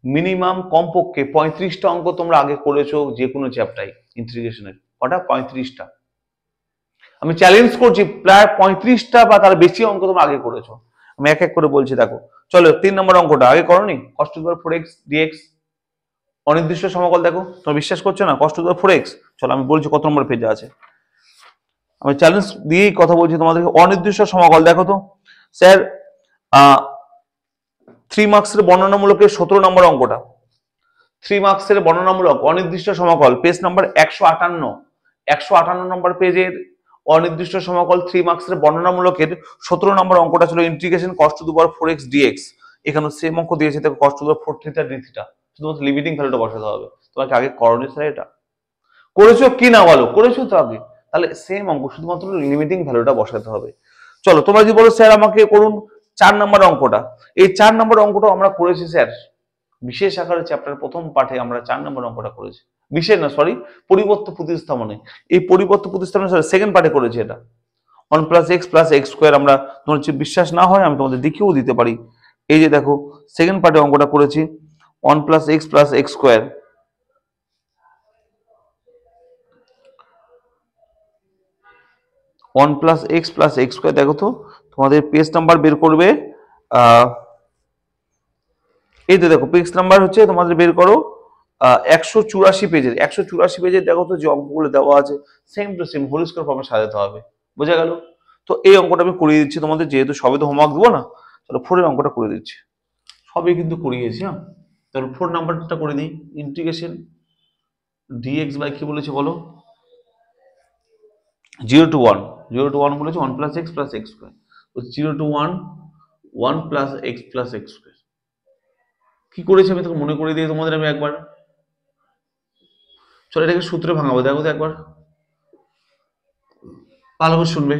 মিনিমাম কমপক্ষে 35টা অঙ্ক তোমরা আগে করেছো যে কোনো চ্যাপ্টারে ইন্টিগ্রেশনের, কটা 35টা, আমি চ্যালেঞ্জ করছি প্রায় 35টা বা তার বেশি অঙ্ক তোমরা আগে করেছো, আমি এক এক করে বলছি দেখো। চলো 3 নম্বর অঙ্কটা আগে করোনি, cos to the power 4x dx অনির্দিষ্ট সমাকল, দেখো তোমরা বিশ্বাস করছো না, cos to the power 4x, চলো আমি বলছি কত নম্বর পেজে আছে, আমি চ্যালেঞ্জ দিয়েই কথা বলছি তোমাদেরকে, অনির্দিষ্ট সমাকল দেখো তো স্যার 3 মার্কসের বর্ণনামূলকের 17 নম্বর অঙ্কটা, 3 মার্কসের বর্ণনামূলক অনির্দিষ্ট সমাকল, পেজ নাম্বার 158 নম্বর পেজের অনির্দিষ্ট সমাকল 3 মার্কসের বর্ণনামূলকের 17 নম্বর অঙ্কটা ছিল integration cos to the power 4x dx। এখানে সেম অঙ্ক দিয়েছে দেখো cos to the power 4 theta d theta, শুধুমাত্র লিমিটিং ভ্যালুটা বসাতে হবে। তোমাকে আগে করণীয় স্যার এটা করেছো কি না বলো, করেছো তো আগে, তাহলে সেম অঙ্ক শুধুমাত্র লিমিটিং ভ্যালুটা বসাতে হবে। চলো তোমরা যদি বলো স্যার আমাকে করুন 4 নম্বর অঙ্কটা, এই 4 নম্বর অঙ্কটা আমরা করেছি স্যার, বিশেষ আকারের চ্যাপ্টার প্রথম পাঠে আমরা 4 নম্বর অঙ্কটা করেছি। বিশেষ না, সরি, পরিবর্ত প্রতিস্থাপনে। এই পরিবর্ত প্রতিস্থাপনে সেকেন্ড পার্টে করেছি এটা। 1 plus x plus x square. আমরা, তোমার যদি বিশ্বাস না হয় আমি তোমাদের দেখিয়েও দিতে পারি। এই যে দেখো সেকেন্ড পার্টে অঙ্কটা করেছি 1 plus x plus x square. 1 plus x plus x square. দেখো তো তোমাদের পেজ নাম্বার বের করবে, এই তো দেখো পেজ নাম্বার হচ্ছে তোমাদের বের করো 184 পেজের। 184 পেজের দেখো তো যে অঙ্কগুলো দেওয়া আছে same to same whole square ফর্মে সাজাতে হবে। বোঝা গেল? তো এই অঙ্কটা আমি করিয়ে দিচ্ছি তোমাদের, যেহেতু সবে তো হোমওয়ার্ক দেবো না, তাহলে 4 এর অঙ্কটা করে দিচ্ছি। সবই কিন্তু করিয়েছি। হ্যাঁ, তাহলে 4 নাম্বারটা করে দিই। ইন্টিগ্রেশন ডিএক্স বাই কি বলেছে বলো? 0 to 1। 0 to 1 বলেছে 1 plus x plus x square. 0 to 1 1 plus x plus x square. কি করেছি আমি তোকে মনে করে দিই তোমাদের আমি একবার। চলো এটাকে সূত্রে ভাঙাবো, দেখো তো একবার ভালো করে শুনবে।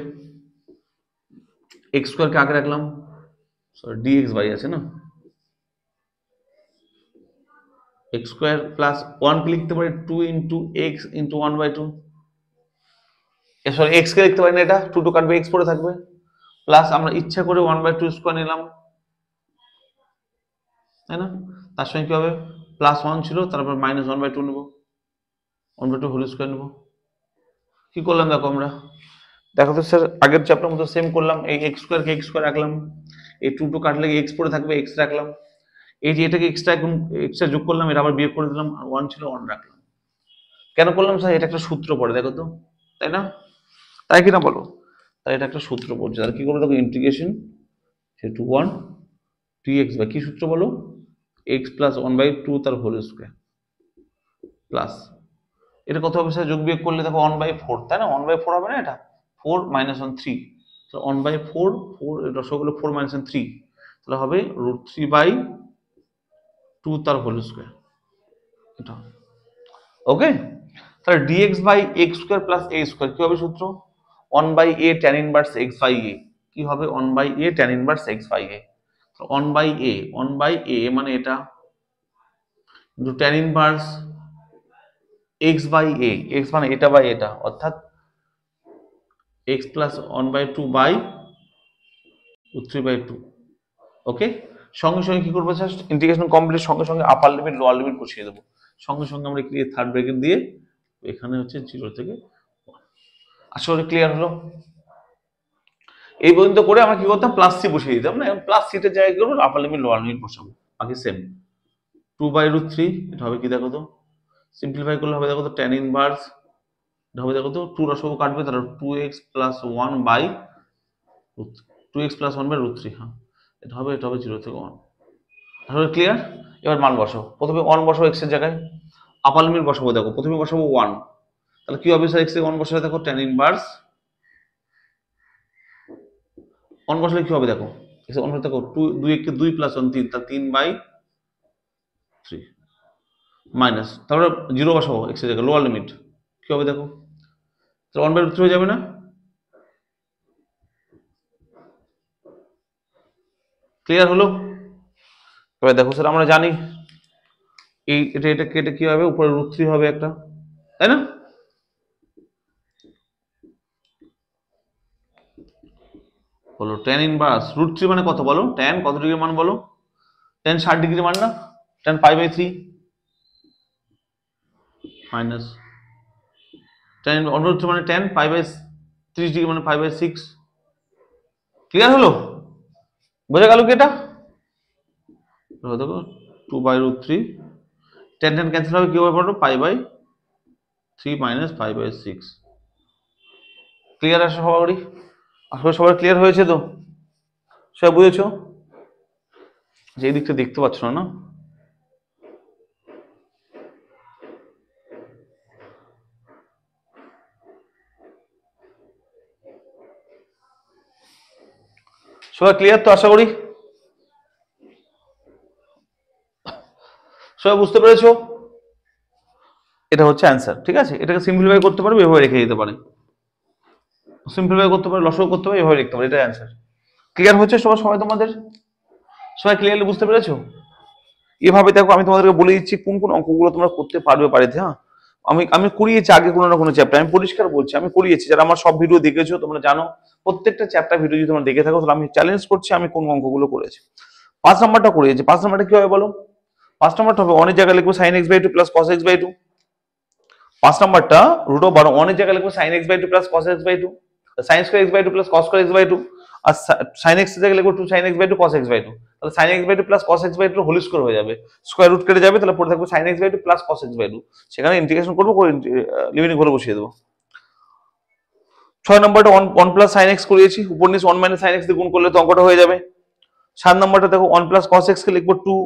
এক্স স্কোয়ারকে আগে রাখলাম, সরি ডিএক্স বাই আছে না, এক্স স্কোয়ার প্লাস 1 কে লিখতে পারি 2 into X into 1/2। Sorry X কে লিখতে পারি না, এটা 2 কাটবে, এক্স পড়ে থাকবে, প্লাস আমরা ইচ্ছা করে 1/2 স্কোয়ার নিলাম, তাই না? তার সঙ্গে কি হবে, প্লাস 1 ছিল তারপর মাইনাস 1/2 নেবো, 1/2 হোল স্কোয়ার নেবো। কি করলাম দেখো আমরা, দেখো তো স্যার আগের চ্যাপ্টার মতো সেম করলাম। এই এক্স স্কোয়ারকে এক্স স্কোয়ার রাখলাম, এই 2 কাটলে এক্স পড়ে থাকবে, এক্স রাখলাম। এই যে এটাকে এক্সট্রা যোগ করলাম, এটা আবার বিয়োগ করে দিলাম, আর 1 ছিল 1 রাখলাম। কেন করলাম স্যার? এটা একটা সূত্র পড়ে, দেখো তো, তাই না? তাই কিনা বলো? তাই এটা একটা সূত্র পড়ছে। তাহলে কি করবো দেখো, ইন্টিগ্রেশন 1 dx বাই কি সূত্র বলো? এক্স প্লাস 1/2 তার হোল স্কোয়ার প্লাস, এটা কত হবে স্যার যোগ বিয়োগ করলে দেখো 1/4, তাই না? 1/4 হবে না, এটা 4 মাইনাস 1 3, তো 1/4, 4 এটা সবগুলো 4 মাইনাস 3, তাহলে হবে √3/2 তার হোল স্কোয়ার। এটা ওকে। তাহলে dx by x square plus a square কি হবে সূত্র? 1/a tan inverse x by a। কি হবে? 1/a tan inverse x by a। 1/a মানে এটা into tan inverse x by a, x মানে এটা বাই এটা, অর্থাৎ x প্লাস 1/2 বাই √3/2। ওকে, সঙ্গে সঙ্গে কি করবো স্যার, ইন্টিগ্রেশন কমপ্লিট, সঙ্গে সঙ্গে আপার লিমিট লোয়ার লিমিট বসিয়ে দেবো। সঙ্গে সঙ্গে আমরা কি থার্ড ব্র্যাকেট দিয়ে এখানে হচ্ছে 0 থেকে 1। আশা করি ক্লিয়ার হলো। এই পর্যন্ত করে আমরা কি করতাম, প্লাস সি বসিয়ে দিতাম না, প্লাস সিটের জায়গায় করবো আপার লিমিট লোয়ার লিমিট বসাবো, বাকি সেম। 2/√3 এটা হবে কি দেখো তো, সিম্পলিফাই করলে হবে দেখো তো tan ইনভার্স, এটা হবে দেখো তো 2 রসগো কাটবে, তাহলে 2x plus 1 by 2x plus 1/√3। হ্যাঁ, এটা হবে 0 থেকে 1। তাহলে ক্লিয়ার? এবার মান বসাও, প্রথমে 1 বসাবো x এর জায়গায়, আপার লিমিট বসাবো, দেখো প্রথমে বসাবো 1, তাহলে কি হবে স্যার, x থেকে 1 বসালে দেখো tan ইনভার্স 1 বসালে কি হবে দেখো, x এর 1 দেখো 2 কে 2 প্লাস 1 3, তাহলে 3/3 মাইনাস, তারপরে 0 বসাবো x এর জায়গায়, লোয়ার লিমিট কি হবে দেখো, তাহলে 1/√3 হয়ে যাবে না? ক্লিয়ার হলো? এবার দেখো স্যার আমরা জানি এই এটা কেটে কি হবে, উপরে √3 হবে একটা, তাই না? বলো tan ইনভার্স √3 মানে কত বলো, tan কত ডিগ্রি মান বলো? tan 60 ডিগ্রি মান না, tan π/3 মাইনাস tan √3 মানে tan π/30 ডিগ্রি মানে π/6। ক্লিয়ার হলো? বোঝা গেল কি এটা? দেখো 2/√3, tan ক্যান্সেল হবে, কি হবে বলো, π/3 মাইনাস π/6। ক্লিয়ার আছে সবারই? আসলে সবার ক্লিয়ার হয়েছে তো? সবাই বুঝেছো? যে দিকটা দেখতে পাচ্ছ না, সবাই ক্লিয়ার তো আশা করি? সবাই বুঝতে পেরেছো? এটা হচ্ছে অ্যান্সার, ঠিক আছে? এটাকে সিম্পলিফাই করতে পারবে, এভাবে রেখে দিতে পারে, সিম্পলিফাই করতে পারে, লসও করতে পারে, এভাবে লিখতে পারে, এটা অ্যান্সার। ক্লিয়ার হচ্ছে সবাই? সবাই তোমাদের সবাই ক্লিয়ারলি বুঝতে পেরেছো? এভাবে দেখো আমি তোমাদেরকে বলে দিচ্ছি কোন কোন অঙ্কগুলো তোমরা করতে পারবে বাড়িতে। হ্যাঁ, আমি আমি করিয়েছি আগে কোনো না কোনো চ্যাপ্টার, আমি পরিষ্কার বলছি আমি করিয়েছি। যারা আমার সব ভিডিও দেখেছো তোমরা জানো, প্রত্যেকটা চ্যাপ্টার ভিডিও যদি তোমরা দেখে থাকো তাহলে আমি চ্যালেঞ্জ করছি আমি কোন অঙ্কগুলো করেছি। 5 নাম্বারটা করিয়েছি। 5 নাম্বারটা কি হবে বলো? 5 নাম্বারটা হবে অনেক জায়গায় লিখবো sin x by 2 plus cos x by 2। 5 নাম্বারটা √12 অনেক জায়গায় লিখবো sin x by 2 plus cos x by 2, sin square x by 2 plus cos square x by 2, আর sin x এর জায়গায় লিখবো 2 sin x by 2 cos x by 2। তাহলে sin x by 2 plus cos x by 2 whole square হয়ে যাবে, square root কেটে যাবে, তাহলে পড়ে থাকবে sin x by 2 plus cos x by 2। সেখানে ইন্টিগ্রেশন করবো, করে লিমিটিং করে বসিয়ে দেবো। 6 নম্বরটা 1 প্লাস sin x করিয়েছি, উপর নিচে 1 মাইনাস sin x দিয়ে গুণ করলে তো অঙ্কটা হয়ে যাবে। 7 নম্বরটা দেখো 1 প্লাস cos x কে লিখবো 2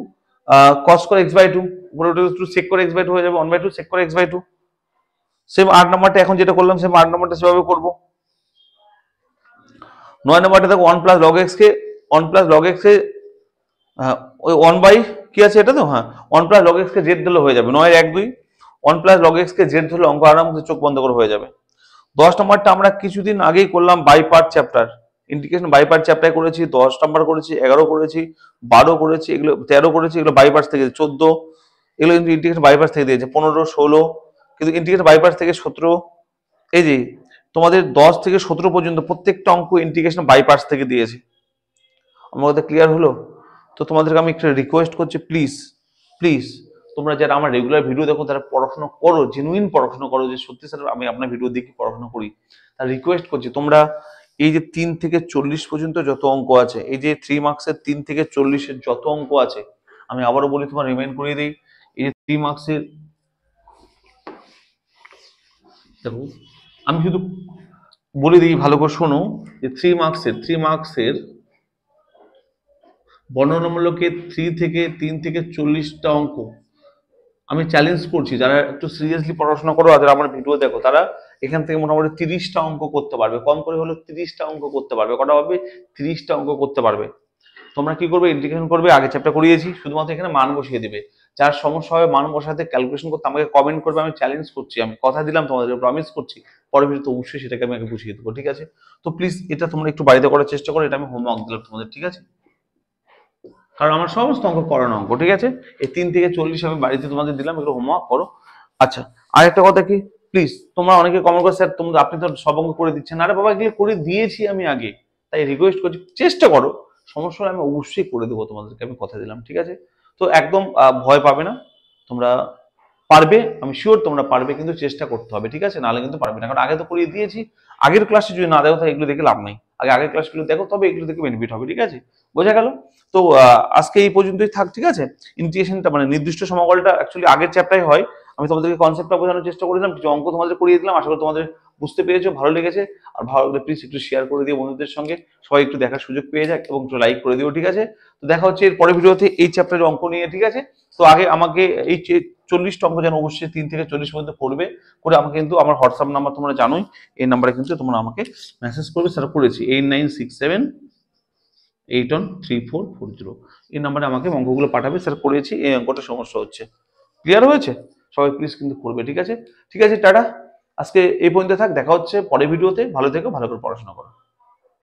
cos স্কয়ার x by 2, উপরে উঠে 2 sec করে x by 2 হয়ে যাবে, 1 by 2 sec করে x by 2। সেম 8 নম্বরটা এখন যেটা করলাম সেম 8 নম্বরটা সেভাবে করব। 9 নম্বরটা দেখো 1 প্লাস log x কে 1 প্লাস log x কে ওই 1 বাই কি আছে এটা তো, হ্যাঁ 1 প্লাস log x কে z দিলে হয়ে যাবে। 9 এর 1 2 1 প্লাস log x কে z ধরলে অঙ্ক আরামসে চোখ বন্ধ করে হয়ে যাবে। 10 নম্বরটা আমরা কিছুদিন আগেই করলাম by part chapter, integration by part chapter করেছি। 10 নম্বর করেছি, 11 করেছি, 12 করেছি, এগুলো 13 করেছি, এগুলো বাই পার্টস থেকে 14, এগুলো কিন্তু ইন্টিগ্রেশন বাই পার্টস থেকে দিয়েছে 15 16, কিন্তু ইন্টিগ্রেশন বাই পার্টস থেকে 17। এই যে তোমাদের 10 থেকে 17 পর্যন্ত প্রত্যেকটা অঙ্ক ইন্টিগ্রেশন বাই পার্টস থেকে দিয়েছে। আমার কথা ক্লিয়ার হলো? তো তোমাদেরকে আমি একটা রিকোয়েস্ট করছি, প্লিজ প্লিজ তোমরা যারা আমার রেগুলার ভিডিও দেখো তারা পড়াশোনা করো, জেনুইন পড়াশোনা করো, যে সত্যি স্যার আমি আপনার ভিডিও দেখি পড়াশোনা করি, তার রিকোয়েস্ট করছি তোমরা এই যে 3 থেকে 40 পর্যন্ত যত অঙ্ক আছে, এই যে 3 মার্কসের 3 থেকে 40 এর যত অঙ্ক আছে, আমি আবারও বলি তোমার রিমাইন্ড করিয়ে দিই, এই যে 3 মার্কসের, দেখো আমি শুধু বলে দিই ভালো করে শোনো, যে 3 মার্কসের বর্ণনামূলকে 3 থেকে 3 থেকে 40টা অঙ্ক আমি চ্যালেঞ্জ করছি, যারা একটু সিরিয়াসলি পড়াশোনা করো আর যারা আমার ভিডিও দেখো তারা এখান থেকে মোটামুটি 30টা অঙ্ক করতে পারবে, কম করে হলো 30টা অঙ্ক করতে পারবে। কটা পাবে? 30টা অঙ্ক করতে পারবে। তোমরা কি করবে? ইন্টিগ্রেশন করবে, আগে চ্যাপ্টার করিয়েছি, শুধুমাত্র এখানে মান বসিয়ে দিবে। যার সমস্যা হবে মান বসাতে, ক্যালকুলেশন করতে আমাকে কমেন্ট করবে, আমি চ্যালেঞ্জ করছি, আমি কথা দিলাম তোমাদের, প্রমিস করছি পরের ভিডিওতে অবশ্যই সেটাকে আমি আগে বুঝিয়ে দেবো, ঠিক আছে? তো প্লিজ এটা তোমরা একটু বাড়িতে করার চেষ্টা করো, এটা আমি হোমওয়ার্ক দিলাম তোমাদের, ঠিক আছে? কারণ আমার সমস্ত অঙ্ক করানো অঙ্ক, ঠিক আছে? এই 3 থেকে 40 আমি বাড়িতে তোমাদের দিলাম, এগুলো হোমওয়ার্ক করো। আচ্ছা, আরেকটা কথা কি, প্লিজ তোমরা অনেকে কমেন্ট করে স্যার তোমরা আপনি তো সব অঙ্ক করে দিচ্ছেন, আরে বাবা এগুলো করে দিয়েছি আমি আগে, তাই রিকোয়েস্ট করছি চেষ্টা করো, সমস্যা হলে আমি অবশ্যই করে দেবো তোমাদেরকে, আমি কথা দিলাম, ঠিক আছে? তো একদম ভয় পাবে না, তোমরা পারবে, আমি শিওর তোমরা পারবে, কিন্তু চেষ্টা করতে হবে, ঠিক আছে? নাহলে কিন্তু পারবে না, কারণ আগে তো করিয়ে দিয়েছি। আগের ক্লাসে যদি না দেখো তাহলে এগুলো দেখে লাভ নাই, আগে আগের ক্লাসগুলো দেখো, তবে এগুলো দেখে বেনিফিট হবে, ঠিক আছে? বোঝা গেল? তো আজকে এই পর্যন্তই থাক, ঠিক আছে? ইন্টিগ্রেশনটা মানে নির্দিষ্ট সমাকলনটা অ্যাকচুয়ালি আগের চ্যাপ্টারে হয়, আমি তোমাদেরকে কনসেপ্টটা বোঝানোর চেষ্টা করেছিলাম, কিছু অঙ্ক তোমাদের করিয়ে দিলাম, আশা করি তোমাদের বুঝতে পেরেছো, ভালো লেগেছে। আর ভালো লাগলে প্লিজ একটু শেয়ার করে দিও বন্ধুদের সঙ্গে, সবাই একটু দেখার সুযোগ পেয়ে যাক, এবং একটু লাইক করে দিও, ঠিক আছে? তো দেখা হচ্ছে এর পরের ভিডিওতে এই চ্যাপ্টারের অঙ্ক নিয়ে, ঠিক আছে? তো আগে আমাকে এই 40টা অঙ্ক যেন অবশ্যই 3 থেকে 40 পর্যন্ত করবে, করে আমাকে কিন্তু আমার হোয়াটসঅ্যাপ নাম্বার তোমরা জানোই, এই নাম্বারে কিন্তু তোমরা আমাকে মেসেজ করবে, স্যার করেছি 8967813440, এই নাম্বারে আমাকে অঙ্কগুলো পাঠাবে, স্যার করেছি, এই অঙ্কটা সমস্যা হচ্ছে। ক্লিয়ার হয়েছে? সবাই প্লিজ কিন্তু করবে, ঠিক আছে? ঠিক আছে, টাটা, আজকে এই পর্যন্ত থাক, দেখা হচ্ছে পরের ভিডিওতে, ভালো থেকো, ভালো করে পড়াশোনা করো।